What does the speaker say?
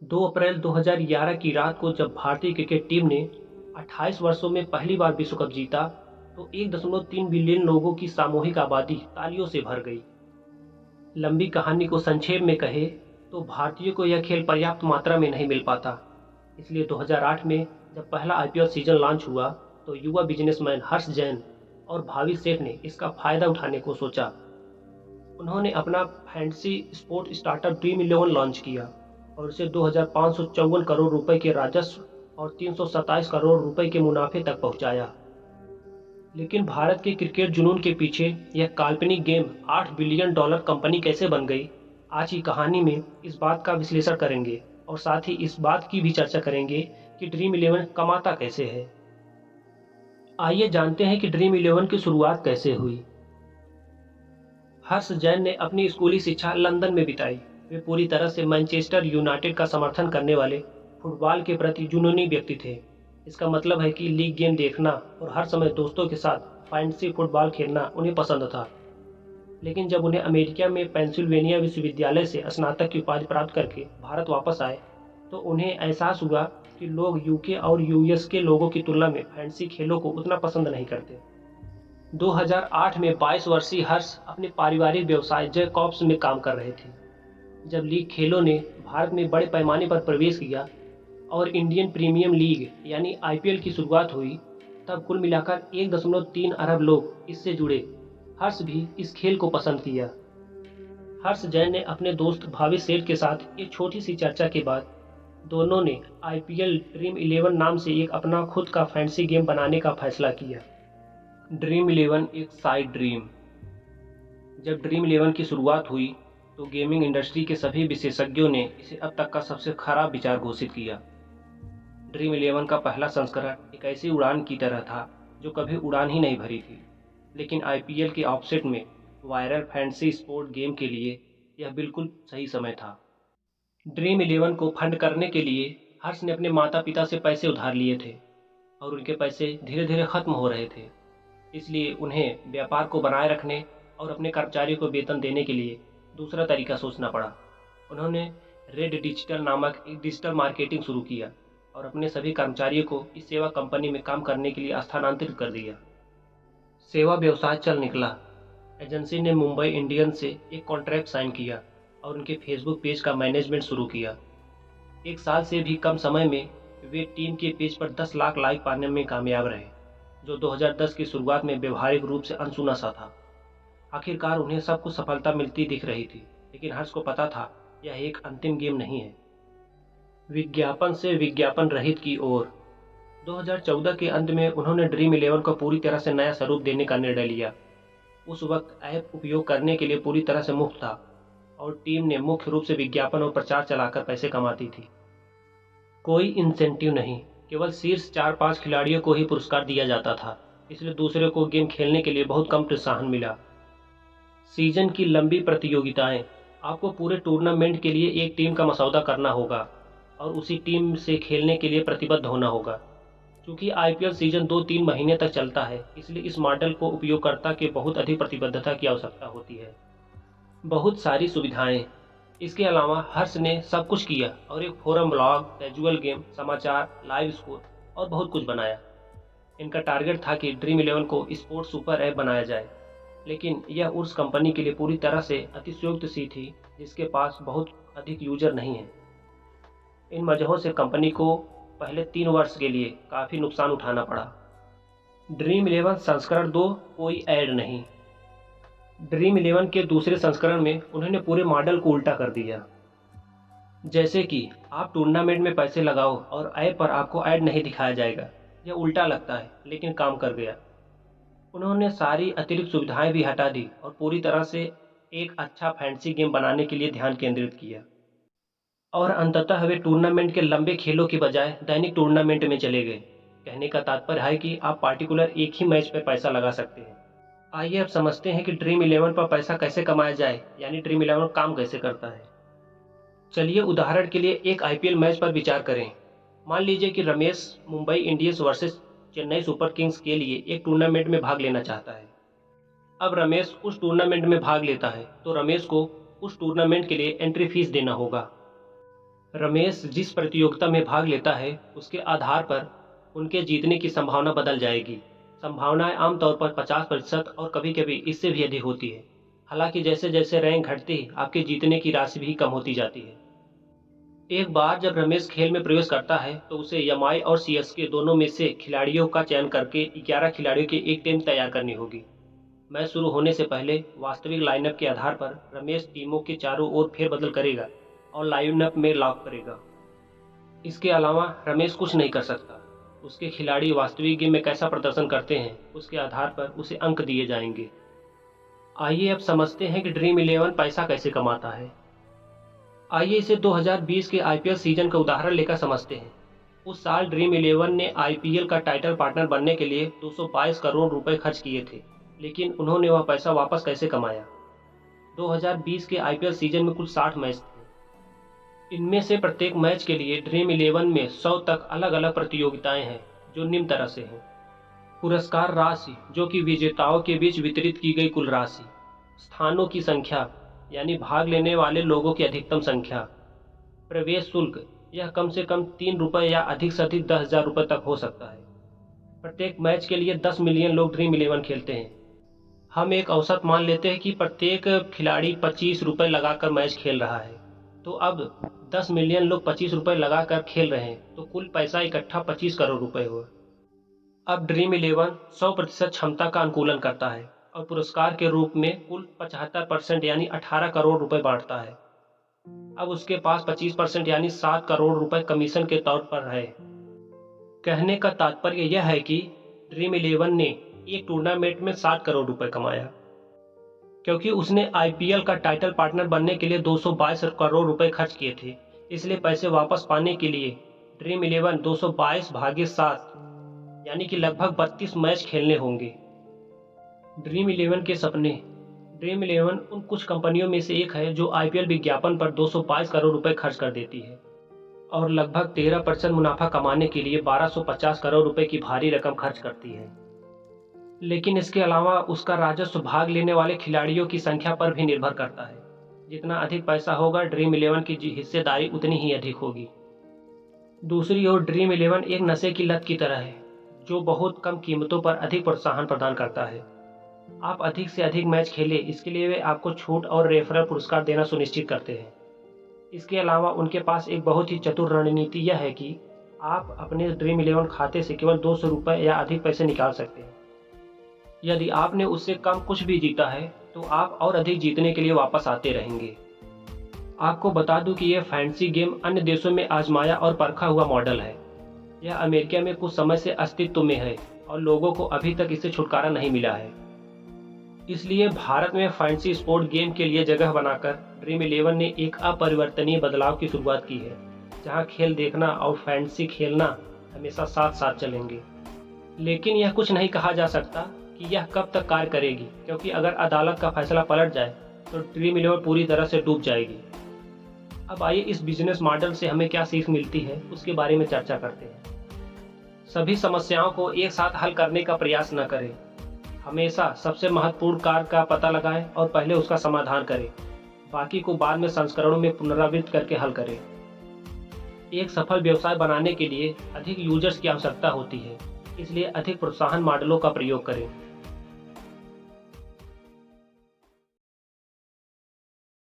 2 अप्रैल 2011 की रात को जब भारतीय क्रिकेट टीम ने 28 वर्षों में पहली बार विश्व कप जीता, तो 1.3 बिलियन लोगों की सामूहिक आबादी तालियों से भर गई। लंबी कहानी को संक्षेप में कहे तो भारतीयों को यह खेल पर्याप्त मात्रा में नहीं मिल पाता। इसलिए 2008 में जब पहला आईपीएल सीजन लॉन्च हुआ, तो युवा बिजनेसमैन हर्ष जैन और भावी सेठ ने इसका फायदा उठाने को सोचा। उन्होंने अपना fantasy sport startup dream 11 launch किया और उसे 2,554 करोड़ रुपए के राजस्व और 327 करोड़ रुपए के मुनाफे तक पहुंचाया। लेकिन भारत के क्रिकेट जुनून के पीछे यह काल्पनिक गेम 8 बिलियन डॉलर कंपनी कैसे बन गई, आज की कहानी में इस बात का विश्लेषण करेंगे और साथ ही इस बात की भी चर्चा करेंगे कि ड्रीम 11 कमाता कैसे है। आइए जानते हैं कि ड्रीम 11 की शुरुआत कैसे हुई। हर्ष जैन ने अपनी स्कूली शिक्षा लंदन में बिताई। वे पूरी तरह से मैनचेस्टर यूनाइटेड का समर्थन करने वाले फुटबॉल के प्रति जुनूनी व्यक्ति थे। इसका मतलब है कि लीग गेम देखना और हर समय दोस्तों के साथ फैंटेसी फुटबॉल खेलना उन्हें पसंद था। लेकिन जब उन्हें अमेरिका में पेंसिल्वेनिया विश्वविद्यालय से स्नातक की उपाधि प्राप्त करके भारत वापस आए, तो उन्हें एहसास हुआ कि लोग यूके और यूएस के लोगों की तुलना में फैंटेसी खेलों को उतना पसंद नहीं करते। 2008 में 22 वर्षीय हर्ष अपने पारिवारिक व्यवसाय जैकॉब्स में काम कर रहे थे। जब लीग खेलों ने भारत में बड़े पैमाने पर प्रवेश किया और इंडियन प्रीमियम लीग यानी आईपीएल की शुरुआत हुई, तब कुल मिलाकर 1.3 अरब लोग इससे जुड़े। हर्ष भी इस खेल को पसंद किया। हर्ष जैन ने अपने दोस्त भावी सेठ के साथ एक छोटी सी चर्चा के बाद दोनों ने आईपीएल ड्रीम 11 नाम से एक अपना खुद का फैंटेसी गेम बनाने का फैसला किया। ड्रीम 11 एक साइड ड्रीम। जब ड्रीम 11 की शुरुआत हुई, तो गेमिंग इंडस्ट्री के सभी विशेषज्ञों ने इसे अब तक का सबसे खराब विचार घोषित किया। ड्रीम 11 का पहला संस्करण एक ऐसी उड़ान की तरह था जो कभी उड़ान ही नहीं भरी थी। लेकिन आईपीएल के ऑफसेट में वायरल फैंटेसी स्पोर्ट गेम के लिए यह बिल्कुल सही समय था। ड्रीम 11 को फंड करने के लिए हर्ष ने अपने माता पिता से पैसे उधार लिए थे और उनके पैसे धीरे धीरे खत्म हो रहे थे। इसलिए उन्हें व्यापार को बनाए रखने और अपने कर्मचारियों को वेतन देने के लिए दूसरा तरीका सोचना पड़ा। उन्होंने रेड डिजिटल नामक एक डिजिटल मार्केटिंग शुरू किया और अपने सभी कर्मचारियों को इस सेवा कंपनी में काम करने के लिए स्थानांतरित कर दिया। सेवा व्यवसाय चल निकला। एजेंसी ने मुंबई इंडियंस से एक कॉन्ट्रैक्ट साइन किया और उनके फेसबुक पेज का मैनेजमेंट शुरू किया। 1 साल से भी कम समय में वे टीम के पेज पर 10 लाख लाइक पाने में कामयाब रहे, जो 2010 की शुरुआत में व्यवहारिक रूप से अनसुना सा था। आखिरकार उन्हें सब कुछ सफलता मिलती दिख रही थी, लेकिन हर्ष को पता था यह एक अंतिम गेम नहीं है। विज्ञापन से विज्ञापन रहित की ओर। 2014 के अंत में उन्होंने ड्रीम 11 को पूरी तरह से नया स्वरूप देने का निर्णय लिया। उस वक्त ऐप उपयोग करने के लिए पूरी तरह से मुफ्त था और टीम ने मुख्य रूप से विज्ञापन और प्रचार चलाकर पैसे कमाती थी। कोई इंसेंटिव नहीं, केवल शीर्ष 4-5 खिलाड़ियों को ही पुरस्कार दिया जाता था, इसलिए दूसरे को गेम खेलने के लिए बहुत कम प्रोत्साहन मिला। सीजन की लंबी प्रतियोगिताएं। आपको पूरे टूर्नामेंट के लिए एक टीम का मसौदा करना होगा और उसी टीम से खेलने के लिए प्रतिबद्ध होना होगा। चूंकि आईपीएल सीजन 2-3 महीने तक चलता है, इसलिए इस मॉडल को उपयोगकर्ता के बहुत अधिक प्रतिबद्धता की आवश्यकता होती है। बहुत सारी सुविधाएं। इसके अलावा हर्ष ने सब कुछ किया और एक फोरम, ब्लॉग, कैजुअल गेम, समाचार, लाइव स्कोर और बहुत कुछ बनाया। इनका टारगेट था कि ड्रीम 11 को स्पोर्ट सुपर ऐप बनाया जाए, लेकिन यह उस कंपनी के लिए पूरी तरह से अतिशयोक्त सी थी जिसके पास बहुत अधिक यूजर नहीं है। इन वजहों से कंपनी को पहले 3 वर्ष के लिए काफ़ी नुकसान उठाना पड़ा। ड्रीम 11 संस्करण 2 कोई ऐड नहीं। ड्रीम 11 के दूसरे संस्करण में उन्होंने पूरे मॉडल को उल्टा कर दिया। जैसे कि आप टूर्नामेंट में पैसे लगाओ और ऐप पर आपको ऐड नहीं दिखाया जाएगा। यह उल्टा लगता है, लेकिन काम कर गया। उन्होंने सारी अतिरिक्त सुविधाएं भी हटा दी और पूरी तरह से एक अच्छा फैंटेसी गेम बनाने के लिए ध्यान केंद्रित किया। और अंततः वे टूर्नामेंट के लंबे खेलों के बजाय दैनिक टूर्नामेंट में चले गए। कहने का तात्पर्य है कि आप पार्टिकुलर एक ही मैच पर पैसा लगा सकते हैं। आइए अब समझते हैं कि ड्रीम 11 पर पैसा कैसे कमाया जाए, यानी ड्रीम 11 काम कैसे करता है। चलिए उदाहरण के लिए एक आईपीएल मैच पर विचार करें। मान लीजिए कि Ramesh Mumbai Indians versus Chennai super Kings के लिए एक टूर्नामेंट में भाग लेना चाहता है। अब रमेश उस टूर्नामेंट में भाग लेता है, तो रमेश को उस टूर्नामेंट के लिए एंट्री फीस देना होगा। रमेश जिस प्रतियोगिता में भाग लेता है उसके आधार पर उनके जीतने की संभावना बदल जाएगी। संभावनाएं आमतौर पर 50% और कभी कभी इससे भी अधिक होती है। हालांकि जैसे जैसे रैंक घटती आपके जीतने की राशि भी कम होती जाती है। एक बार जब रमेश खेल में प्रवेश करता है तो उसे एमआई और सीएसके दोनों में से खिलाड़ियों का चयन करके 11 खिलाड़ियों की एक टीम तैयार करनी होगी। मैच शुरू होने से पहले वास्तविक लाइनअप के आधार पर रमेश टीमों के चारों ओर फेरबदल करेगा और लाइनअप में लॉक करेगा। इसके अलावा रमेश कुछ नहीं कर सकता। उसके खिलाड़ी वास्तविक गेम में कैसा प्रदर्शन करते हैं उसके आधार पर उसे अंक दिए जाएंगे। आइए अब समझते हैं कि ड्रीम 11 पैसा कैसे कमाता है। आइए इसे 2020 के आईपीएल सीजन का उदाहरण लेकर समझते हैं। उस साल ड्रीम 11 ने आईपीएल का टाइटल पार्टनर बनने के लिए 222 करोड़ रुपए खर्च किए थे, लेकिन उन्होंने वह पैसा वापस कैसे कमाया। 2020 के आईपीएल सीजन में कुल 60 मैच थे। इनमें से प्रत्येक मैच के लिए ड्रीम 11 में 100 तक अलग अलग प्रतियोगिताएं हैं, जो निम्न तरह से हैं। पुरस्कार राशि, जो कि विजेताओं के बीच वितरित की गई कुल राशि। स्थानों की संख्या, यानी भाग लेने वाले लोगों की अधिकतम संख्या। प्रवेश शुल्क, यह कम से कम 3 रुपये या अधिक से अधिक 10,000 रुपये तक हो सकता है। प्रत्येक मैच के लिए 10 मिलियन लोग ड्रीम 11 खेलते हैं। हम एक औसत मान लेते हैं कि प्रत्येक खिलाड़ी 25 रुपये लगाकर मैच खेल रहा है। तो अब 10 मिलियन लोग 25 रुपये लगाकर खेल रहे हैं, तो कुल पैसा इकट्ठा 25 करोड़ रुपये हुआ। अब ड्रीम 11 100% क्षमता का अनुकूलन करता है और पुरस्कार के रूप में कुल 75% यानी 18 करोड़ रुपए बांटता है। अब उसके पास 25% यानी 7 करोड़ रुपए कमीशन के तौर पर है। कहने का तात्पर्य यह है कि ड्रीम 11 ने एक टूर्नामेंट में 7 करोड़ रुपए कमाया, क्योंकि उसने आईपीएल का टाइटल पार्टनर बनने के लिए 222 करोड़ रुपए खर्च किए थे। इसलिए पैसे वापस पाने के लिए ड्रीम 11 222/7 यानी कि लगभग 32 मैच खेलने होंगे। ड्रीम 11 के सपने। ड्रीम 11 उन कुछ कंपनियों में से एक है जो आईपीएल विज्ञापन पर 222 करोड़ रुपए खर्च कर देती है और लगभग 13% मुनाफा कमाने के लिए 1250 करोड़ रुपए की भारी रकम खर्च करती है। लेकिन इसके अलावा उसका राजस्व भाग लेने वाले खिलाड़ियों की संख्या पर भी निर्भर करता है। जितना अधिक पैसा होगा, ड्रीम 11 की हिस्सेदारी उतनी ही अधिक होगी। दूसरी ओर ड्रीम 11 एक नशे की लत की तरह है, जो बहुत कम कीमतों पर अधिक प्रोत्साहन प्रदान करता है। आप अधिक से अधिक मैच खेलें, इसके लिए वे आपको छूट और रेफरल पुरस्कार देना सुनिश्चित करते हैं। इसके अलावा उनके पास एक बहुत ही चतुर रणनीति यह है कि आप अपने ड्रीम 11 खाते से केवल 200 रुपये या अधिक पैसे निकाल सकते हैं। यदि आपने उससे कम कुछ भी जीता है तो आप और अधिक जीतने के लिए वापस आते रहेंगे। आपको बता दूं कि यह फैंसी गेम अन्य देशों में आजमाया और परखा हुआ मॉडल है। यह अमेरिका में कुछ समय से अस्तित्व में है और लोगों को अभी तक इससे छुटकारा नहीं मिला है। इसलिए भारत में फैंसी स्पोर्ट गेम के लिए जगह बनाकर ड्रीम 11 ने एक अपरिवर्तनीय बदलाव की शुरुआत की है, जहां खेल देखना और फैंसी खेलना हमेशा साथ साथ चलेंगे। लेकिन यह कुछ नहीं कहा जा सकता कि यह कब तक कार्य करेगी, क्योंकि अगर अदालत का फैसला पलट जाए तो ड्रीम 11 पूरी तरह से डूब जाएगी। अब आइए इस बिजनेस मॉडल से हमें क्या सीख मिलती है उसके बारे में चर्चा करते हैं। सभी समस्याओं को एक साथ हल करने का प्रयास न करें। हमेशा सबसे महत्वपूर्ण कार्य का पता लगाएं और पहले उसका समाधान करें। बाकी को बाद में संस्करणों में पुनरावृत्त करके हल करें। एक सफल व्यवसाय बनाने के लिए अधिक यूजर्स की आवश्यकता होती है, इसलिए अधिक प्रोत्साहन मॉडलों का प्रयोग करें।